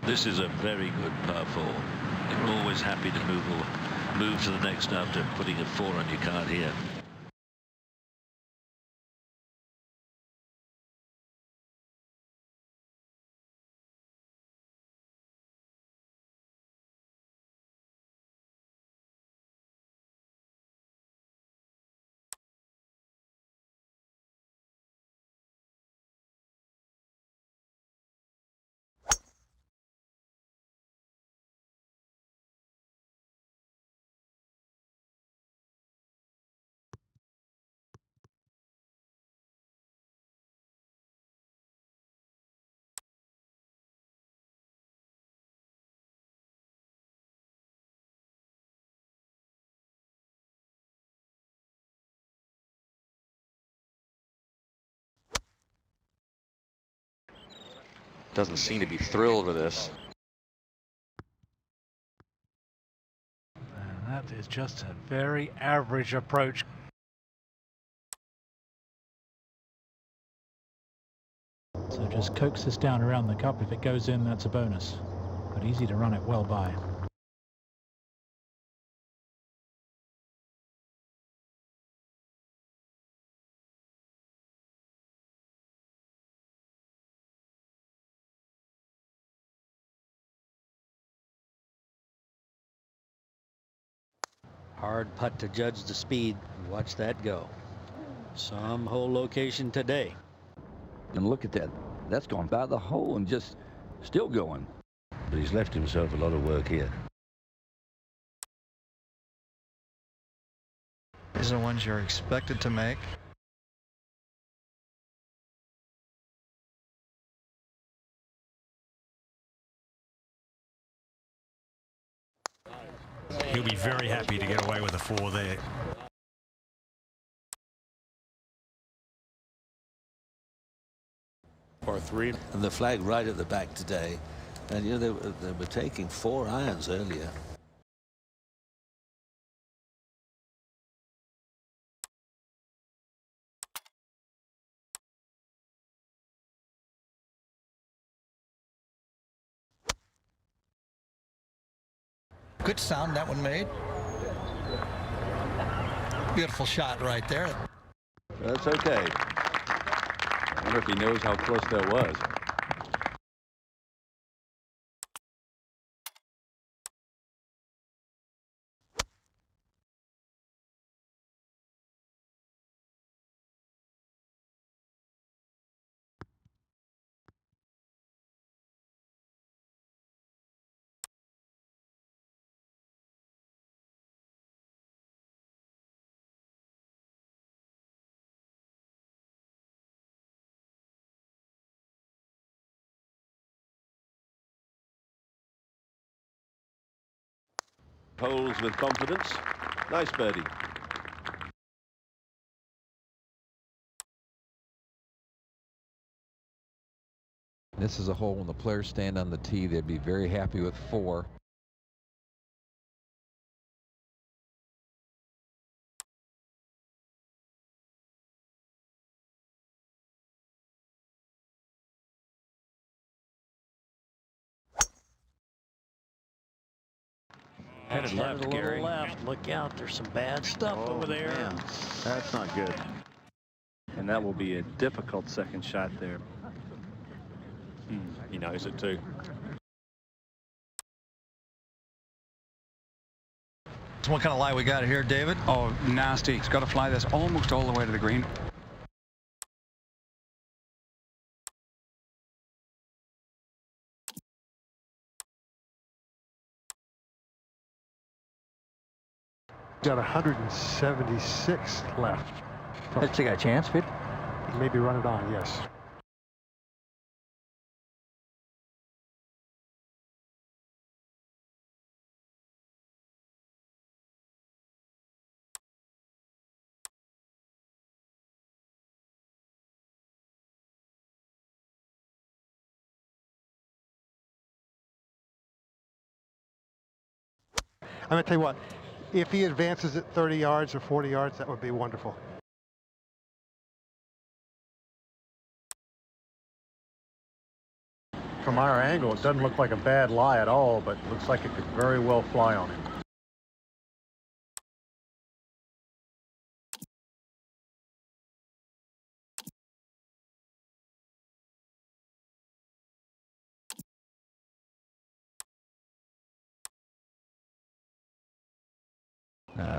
This is a very good par 4. You're always happy to move to the next after putting a 4 on your card here. Doesn't seem to be thrilled with this. And that is just a very average approach. So just coax this down around the cup. If it goes in, that's a bonus. But easy to run it well by. Hard putt to judge the speed. Watch that go. Some hole location today. And look at that. That's gone by the hole and just still going. But he's left himself a lot of work here. These are the ones you're expected to make. He'll be very happy to get away with a 4 there. Par 3. And the flag right at the back today. And you know, they were taking 4 irons earlier. Good sound that one made. Beautiful shot right there. That's okay. I wonder if he knows how close that was. Holes with confidence. Nice birdie. This is a hole when the players stand on the tee, they'd be very happy with 4. Headed left, Gary. Left. Look out. There's some bad stuff over there. Man, that's not good. And that will be a difficult second shot there. He knows it too. So what kind of lie we got here, David? Oh, nasty. It's got to fly this almost all the way to the green. Got 176 left. Let's take a chance, Fit. Maybe run it on, yes. I'm going to tell you what, if he advances it 30 yards or 40 yards, that would be wonderful. from our angle, it doesn't look like a bad lie at all, but it looks like it could very well fly on him.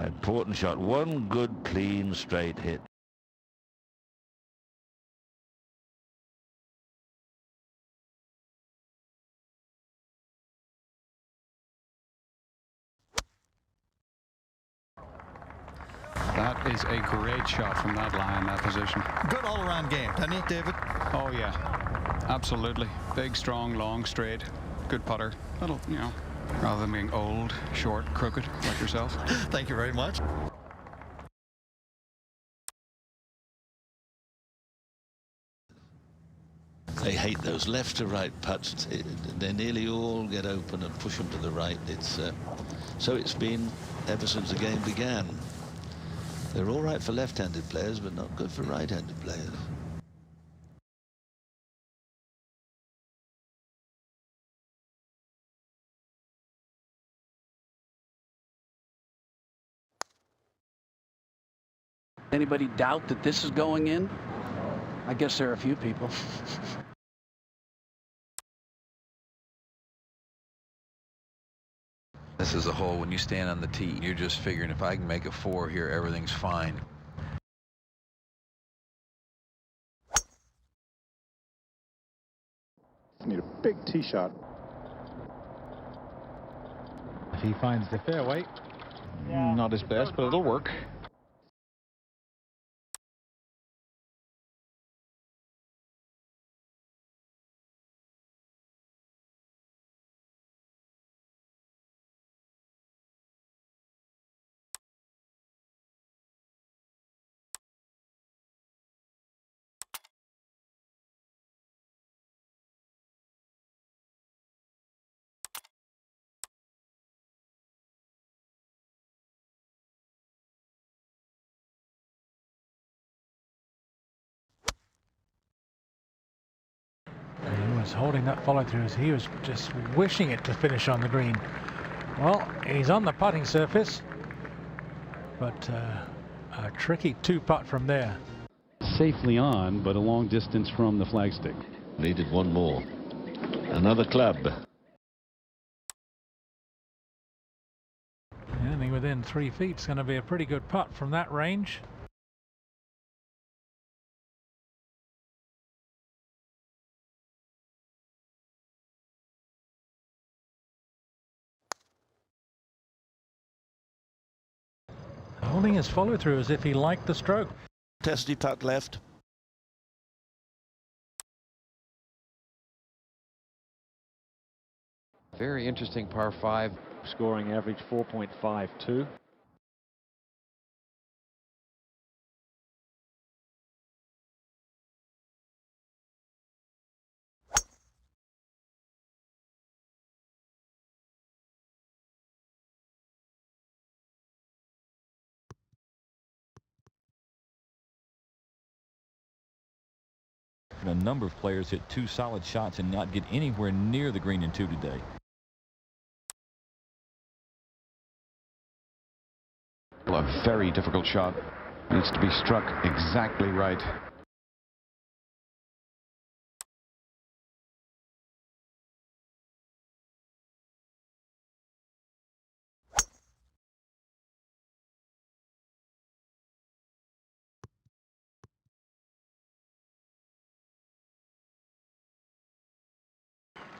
Important shot. One good, clean, straight hit. That is a great shot from that lie in that position. Good all-around game, doesn't he, David? Oh, yeah. Absolutely. Big, strong, long, straight. Good putter. That'll, you know, rather than being old, short, crooked like yourself. Thank you very much. They hate those left to right putts. They nearly all get open and push them to the right. So it's been ever since the game began. They're all right for left-handed players, but not good for right-handed players. Anybody doubt that this is going in? I guess there are a few people. This is a hole, when you stand on the tee, you're just figuring if I can make a 4 here, everything's fine. Need a big tee shot. If he finds the fairway. Not his best, but it'll work. He was holding that follow through as he was just wishing it to finish on the green. Well, he's on the putting surface, but a tricky 2-putt from there. Safely on, but a long distance from the flagstick. Needed one more. Another club. Anything within 3 feet is going to be a pretty good putt from that range. Holding his follow through as if he liked the stroke. Testy putt left. Very interesting par 5. Scoring average 4.52. A number of players hit 2 solid shots and not get anywhere near the green in 2 today. Well, a very difficult shot. Needs to be struck exactly right.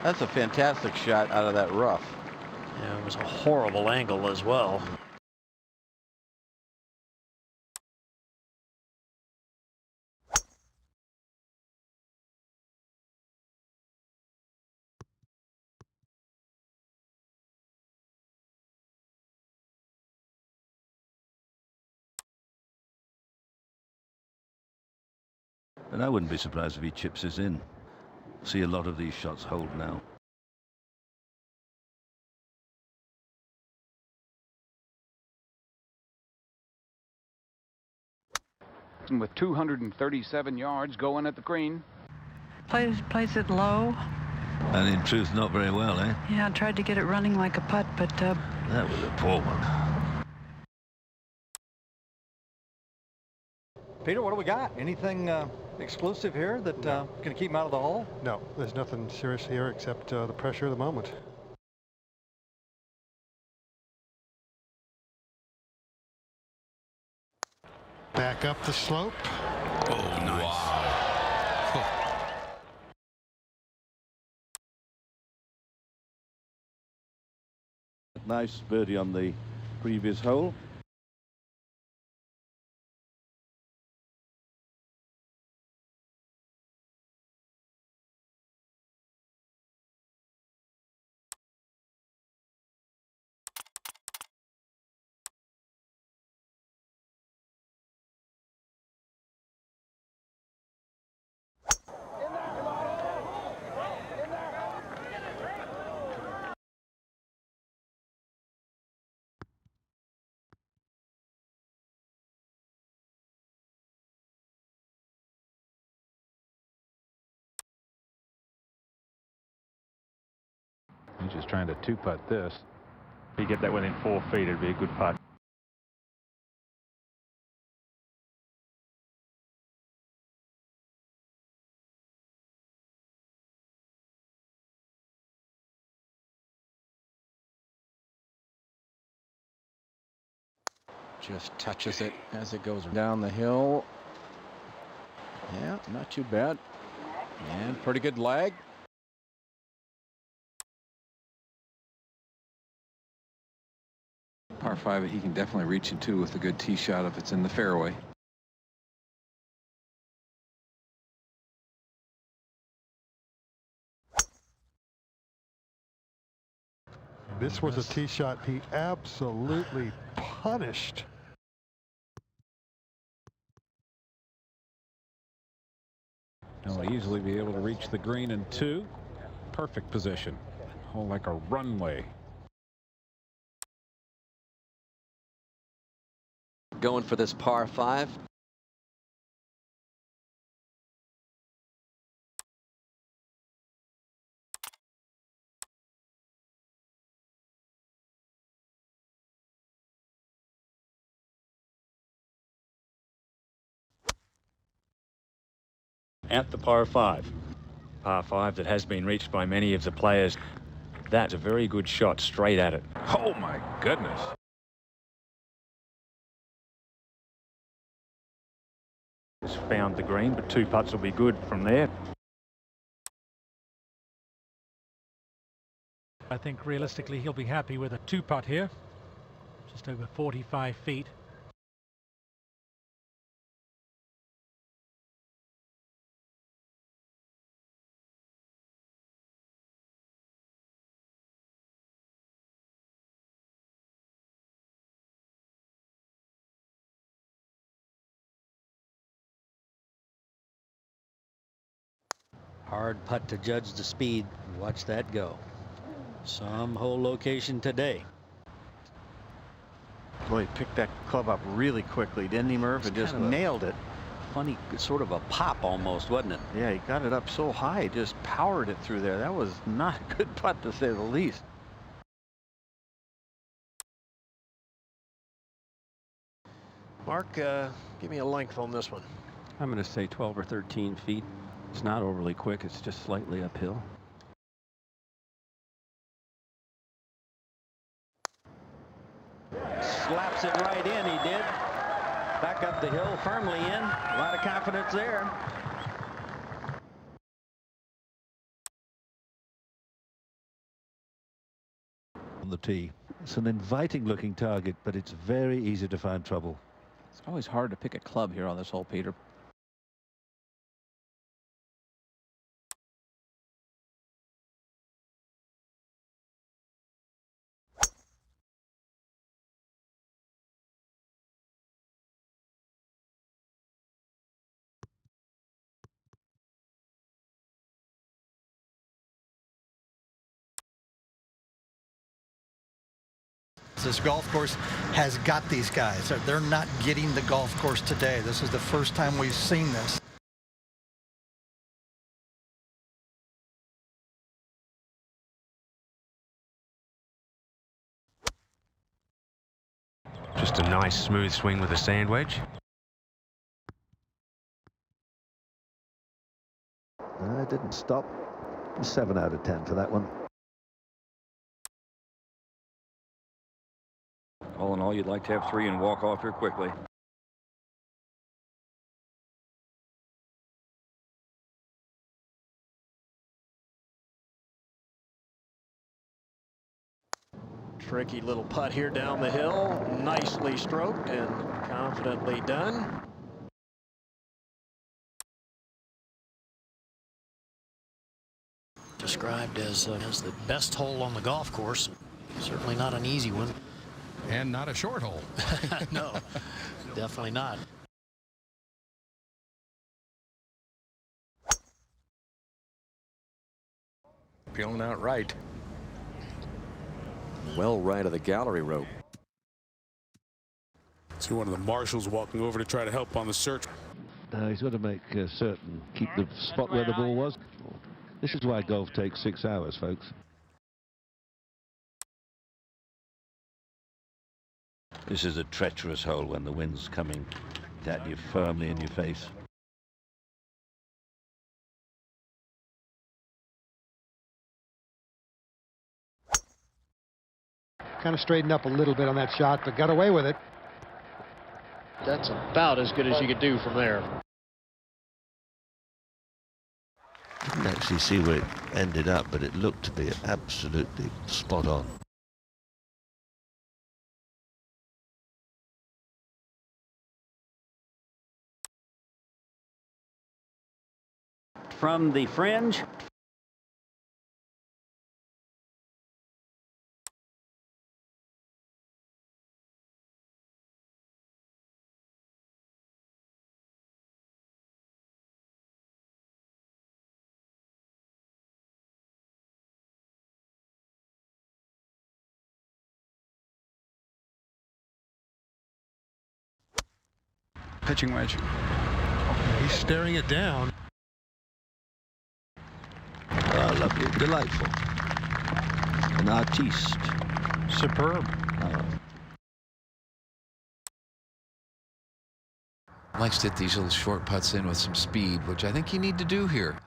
That's a fantastic shot out of that rough. Yeah, it was a horrible angle as well. And I wouldn't be surprised if he chips this in. See a lot of these shots hold now. And with 237 yards going at the green. Plays it low. And in truth, not very well, eh? Yeah, I tried to get it running like a putt, but that was a poor one. Peter, what do we got? Anything exclusive here that going to keep him out of the hole? No, there's nothing serious here except the pressure of the moment. Back up the slope. Oh, nice. Wow. Nice birdie on the previous hole. He's just trying to two-putt this. If you get that within 4 feet, it'd be a good putt. Just touches it as it goes down the hill. Yeah, not too bad. And pretty good lag. Par 5 he can definitely reach into with a good tee shot if it's in the fairway. This was a tee shot he absolutely punished. He'll easily be able to reach the green in 2. Perfect position. Hole like a runway. Going for this par 5. At the par 5. Par 5 that has been reached by many of the players. That's a very good shot straight at it. Oh my goodness. Just found the green, but 2 putts will be good from there. I think realistically he'll be happy with a 2-putt here. Just over 45 feet. Hard putt to judge the speed. Watch that go. Some hole location today. Boy, he picked that club up really quickly, didn't he, Murph? And just nailed it. Funny, sort of a pop almost, wasn't it? Yeah, he got it up so high, just powered it through there. That was not a good putt, to say the least. Mark, give me a length on this one. I'm going to say 12 or 13 feet. It's not overly quick. It's just slightly uphill. Slaps it right in. He did. Back up the hill, firmly in. A lot of confidence there. On the tee. It's an inviting looking target, but it's very easy to find trouble. It's always hard to pick a club here on this hole, Peter. This golf course has got these guys. They're not getting the golf course today. This is the first time we've seen this. Nice smooth swing with a sand wedge. It didn't stop. 7 out of 10 for that one. All in all, you'd like to have 3 and walk off here quickly. Tricky little putt here down the hill. Nicely stroked and confidently done. Described as the best hole on the golf course. Certainly not an easy one. And not a short hole. No, definitely not. Peeling out right. Well right of the gallery rope. See one of the marshals walking over to try to help on the search. He's got to make certain, keep the spot where the ball was. This is why golf takes 6 hours, folks. This is a treacherous hole when the wind's coming at you firmly in your face. Kind of straightened up a little bit on that shot, but got away with it. That's about as good as you could do from there. Didn't actually see where it ended up, but it looked to be absolutely spot on. From the fringe. Pitching wedge. He's staring it down. Oh, lovely, delightful. An artiste. Superb. Likes to hit these little short putts in with some speed, which I think you need to do here.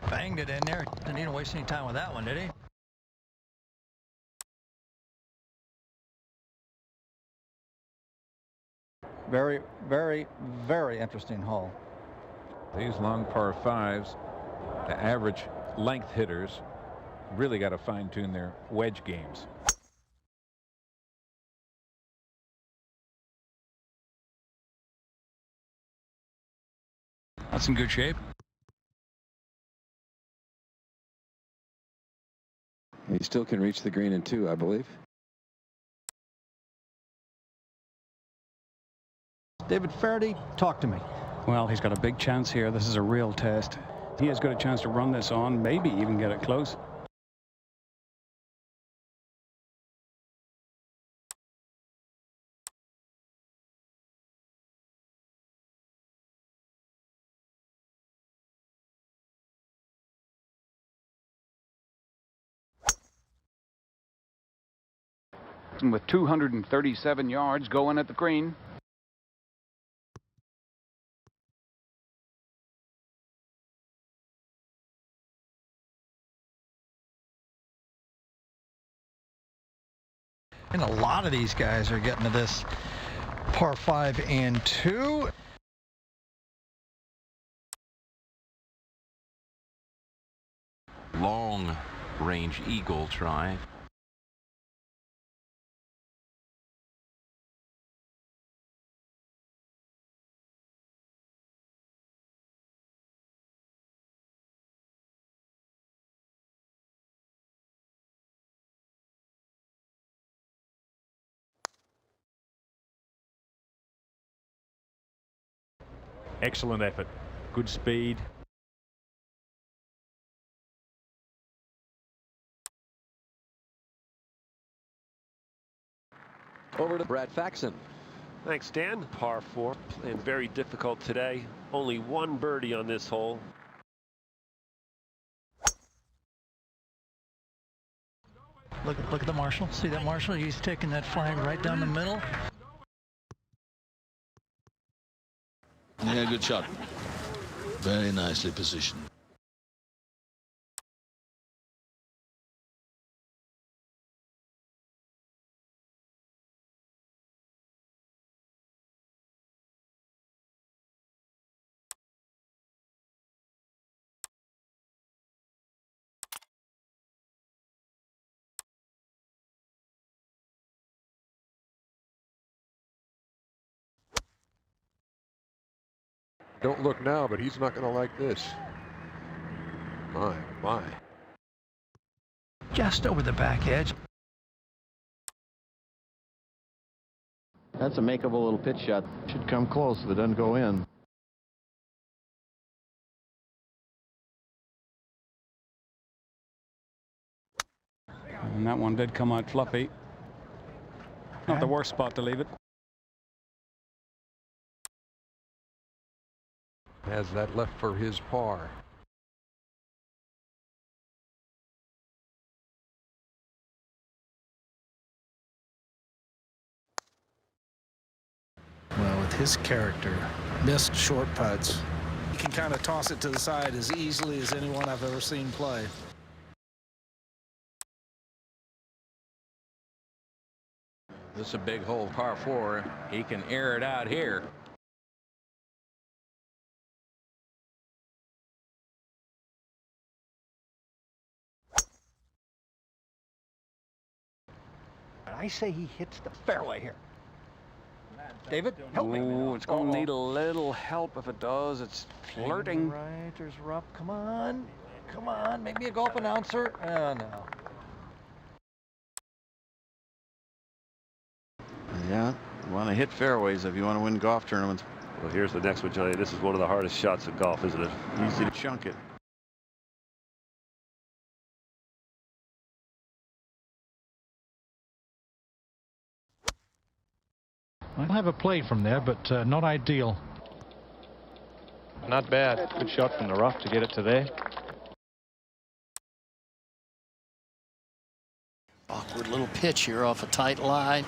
Banged it in there. Didn't even waste any time with that one, did he? Very, very, very interesting hole. These long par 5s, the average length hitters really got to fine-tune their wedge games. That's in good shape. He still can reach the green in 2, I believe. David Faraday, talk to me. Well, he's got a big chance here. This is a real test. He has got a chance to run this on, maybe even get it close. With 237 yards going at the green. And a lot of these guys are getting to this par 5 and 2. Long range eagle try. Excellent effort. Good speed. Over to Brad Faxon. Thanks, Dan. Par 4 and very difficult today. Only one birdie on this hole. Look at the marshal. See that marshal? He's taking that flag right down the middle. Yeah, good shot. Very nicely positioned. Don't look now, but he's not going to like this. My. Just over the back edge. That's a makeable little pitch shot. Should come close if it doesn't go in. And that one did come out fluffy. Not the worst spot to leave it. Has that left for his par. Well, with his character, missed short putts. He can kind of toss it to the side as easily as anyone I've ever seen play. This is a big hole, par 4. He can air it out here. I say he hits the fairway here. David, help me. Ooh, it's going to need a little help if it does. It's flirting. Right, there's rough. Come on. Come on. Make me a golf announcer. Oh, no. Yeah, you want to hit fairways if you want to win golf tournaments. Well, here's the next one, Johnny. This is one of the hardest shots in golf, isn't it? Easy to chunk it. I'll have a play from there, but not ideal. Not bad. Good shot from the rough to get it to there. Awkward little pitch here off a tight line.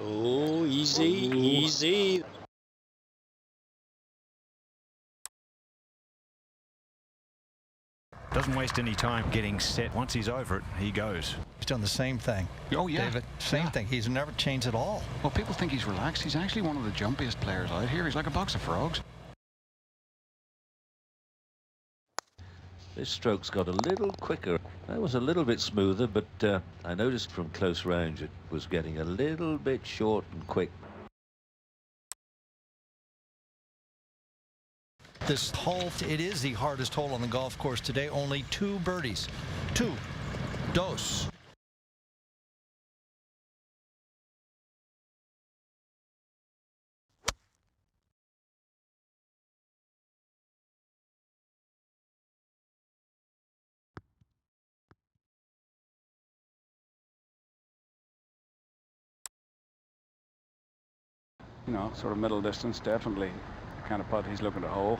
Oh, easy, easy. Doesn't waste any time getting set. Once he's over it, he goes. He's done the same thing. Oh, yeah. David, same thing. He's never changed at all. Well, people think he's relaxed. He's actually one of the jumpiest players out here. He's like a box of frogs. This stroke's got a little quicker. That was a little bit smoother, but I noticed from close range it was getting a little bit short and quick. This hole, it is the hardest hole on the golf course today. Only 2 birdies. 2. Dos. You know, sort of middle distance, definitely the kind of putt he's looking to hole.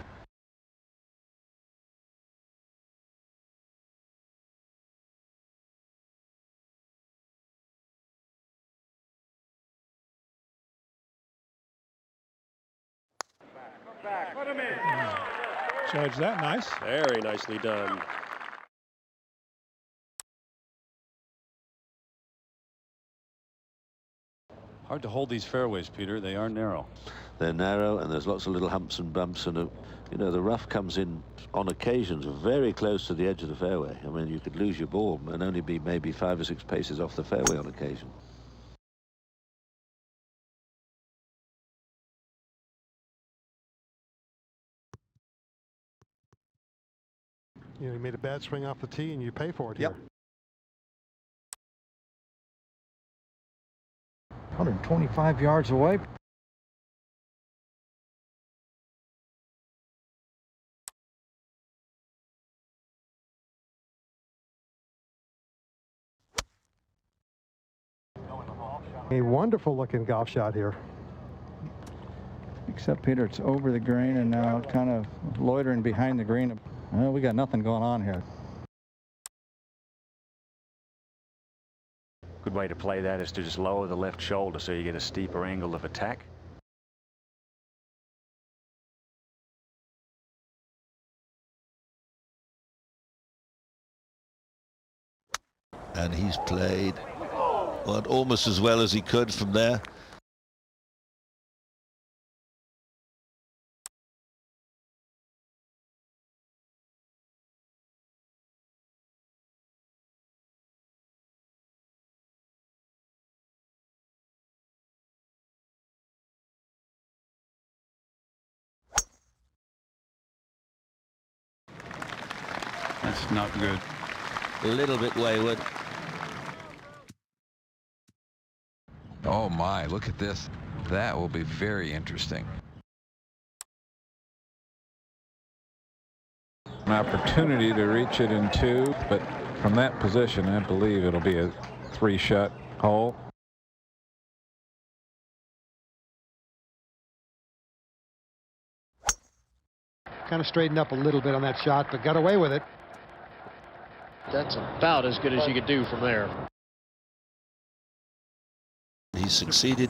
Back. Put him in. Judge that nice. Very nicely done. Hard to hold these fairways, Peter. They are narrow. They're narrow, and there's lots of little humps and bumps, and you know, the rough comes in on occasions very close to the edge of the fairway. I mean, you could lose your ball and only be maybe 5 or 6 paces off the fairway on occasion. You know, you made a bad swing off the tee and you pay for it here. 125 yards away. A wonderful looking golf shot here. Except, Peter, it's over the green and now kind of loitering behind the green. Well, we got nothing going on here. Good way to play that is to just lower the left shoulder so you get a steeper angle of attack. And he's played almost as well as he could from there. That's not good. A little bit wayward. Oh my, look at this. That will be very interesting. An opportunity to reach it in 2, but from that position, I believe it'll be a 3-shot hole. Kind of straightened up a little bit on that shot, but got away with it. That's about as good as you could do from there. He succeeded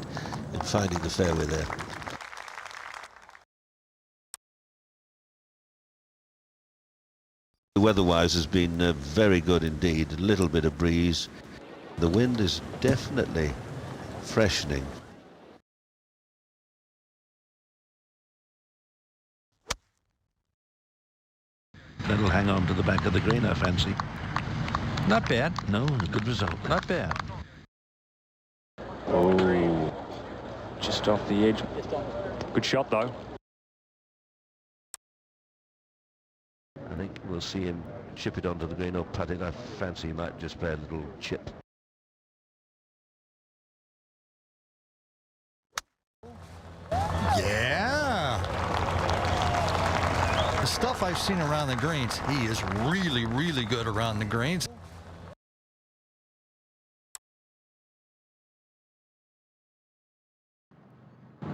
in finding the fairway there. The weather-wise has been very good indeed. A little bit of breeze. The wind is definitely freshening. That'll hang on to the back of the green, I fancy. Not bad. No, a good result. Not bad. Oh, just off the edge. Good shot, though. I think we'll see him chip it onto the green or putt it. I fancy he might just play a little chip. Yeah. The stuff I've seen around the greens, he is really, really good around the greens.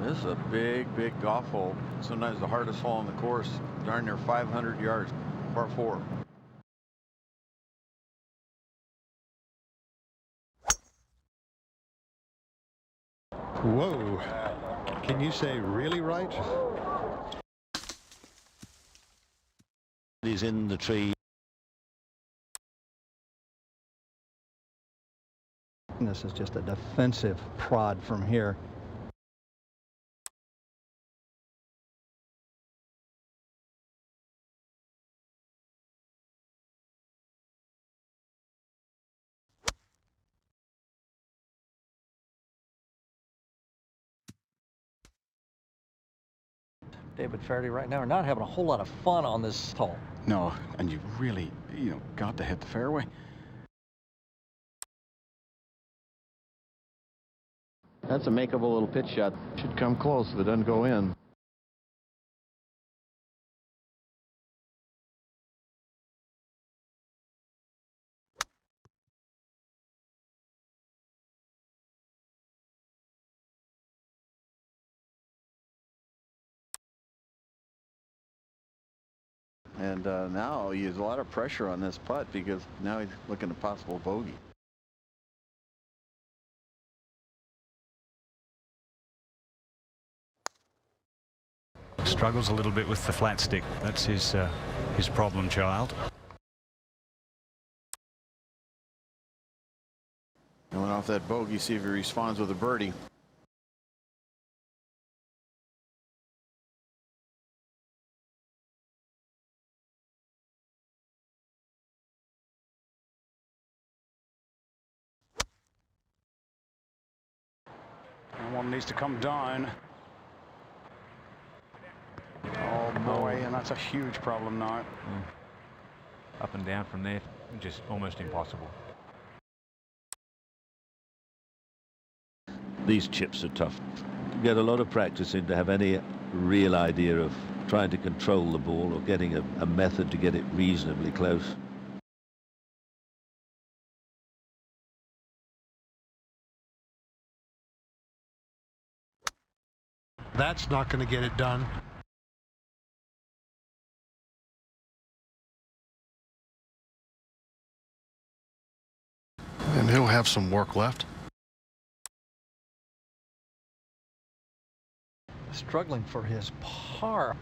This is a big, big golf hole. Sometimes the hardest hole on the course. Darn near 500 yards, par 4. Whoa. Can you say really right? He's in the tree. This is just a defensive prod from here. David Faraday right now are not having a whole lot of fun on this hole. No, and you really, got to hit the fairway. That's a makeable little pitch shot. Should come close if it doesn't go in. And now he has a lot of pressure on this putt because now he's looking at possible bogey. Struggles a little bit with the flat stick. That's his problem child. Going off that bogey, see if he responds with a birdie. And one needs to come down. Oh boy, and that's a huge problem now. Up and down from there, just almost impossible. These chips are tough. You get a lot of practice in to have any real idea of trying to control the ball or getting a method to get it reasonably close. That's not going to get it done. And he'll have some work left. Struggling for his par.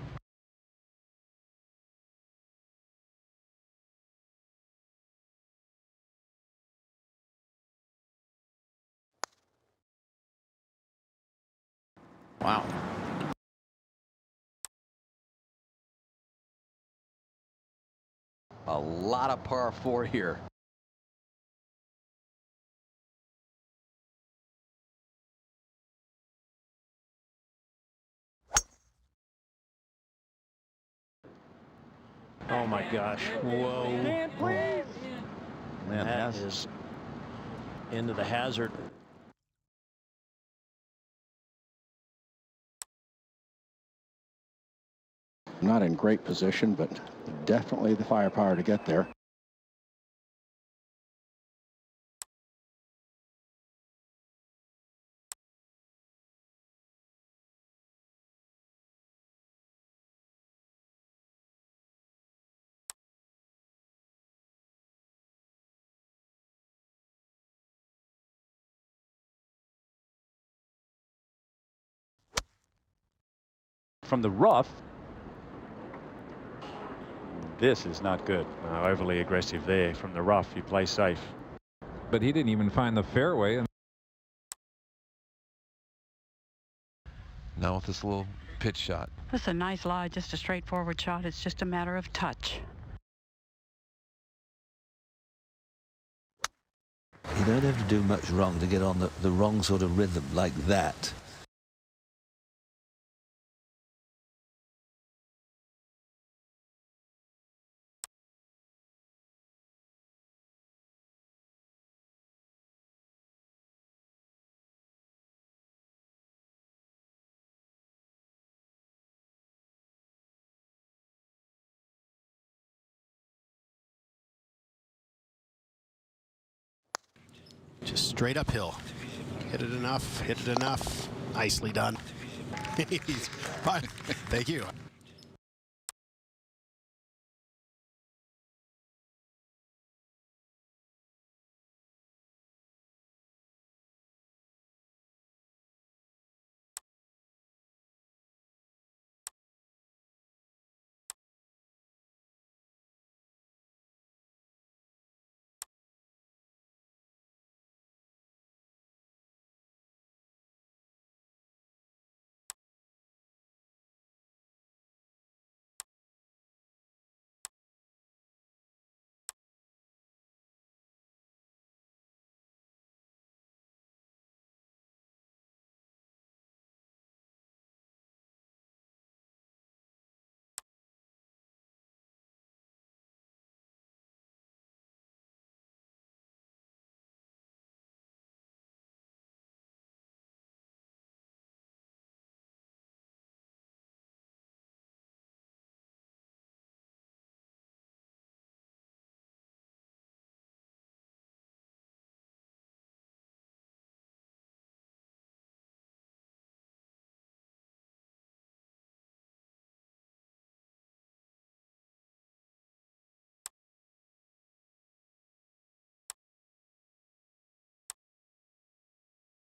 Wow. A lot of par 4 here. Oh my gosh. Whoa. Man, That is into the hazard. Not in great position, but definitely the firepower to get there. From the rough, this is not good. Overly aggressive there. From the rough, you play safe. But he didn't even find the fairway. Now with this little pitch shot. That's a nice lie, just a straightforward shot. It's just a matter of touch. You don't have to do much wrong to get on the wrong sort of rhythm like that. Just straight uphill. Hit it enough, hit it enough. Nicely done. Thank you.